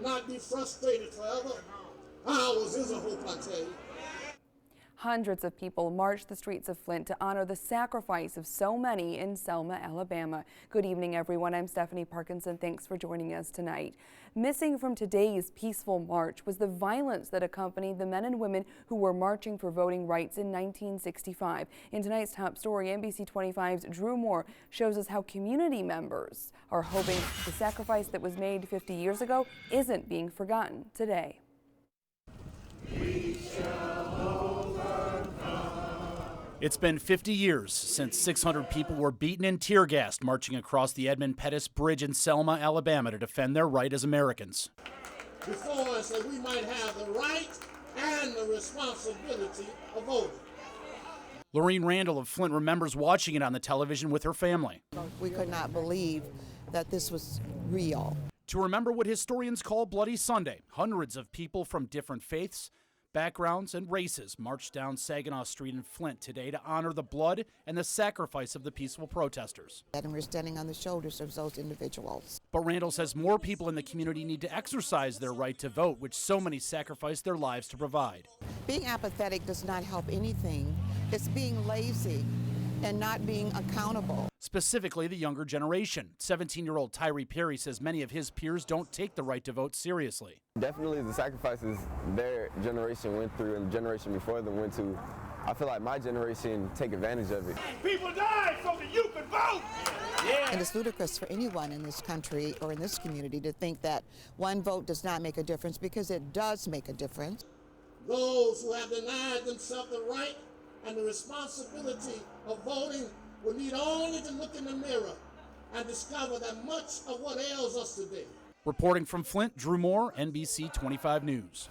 not be frustrated forever. Ours is a hope, I tell you. Hundreds of people marched the streets of Flint to honor the sacrifice of so many in Selma, Alabama. Good evening, everyone. I'm Stephanie Parkinson. Thanks for joining us tonight. Missing from today's peaceful march was the violence that accompanied the men and women who were marching for voting rights in 1965. In tonight's top story, NBC 25's Drew Moore shows us how community members are hoping the sacrifice that was made 50 years ago isn't being forgotten today. It's been 50 years since 600 people were beaten and tear-gassed marching across the Edmund Pettus Bridge in Selma, Alabama to defend their right as Americans. Before us that we might have the right and the responsibility of voting. Lorene Randall of Flint remembers watching it on the television with her family. We could not believe that this was real. To remember what historians call Bloody Sunday, hundreds of people from different faiths, backgrounds, and races marched down Saginaw Street in Flint today to honor the blood and the sacrifice of the peaceful protesters. And we're standing on the shoulders of those individuals. But Randall says more people in the community need to exercise their right to vote, which so many sacrificed their lives to provide. Being apathetic does not help anything. It's being lazy and not being accountable. Specifically, the younger generation. 17-year-old Tyree Perry says many of his peers don't take the right to vote seriously. Definitely the sacrifices their generation went through and the generation before them went to, I feel like my generation take advantage of it. People died so that you could vote! Yeah. And it's ludicrous for anyone in this country or in this community to think that one vote does not make a difference, because it does make a difference. Those who have denied themselves the right and the responsibility of voting will need only to look in the mirror and discover that much of what ails us today. Reporting from Flint, Drew Moore, NBC 25 News.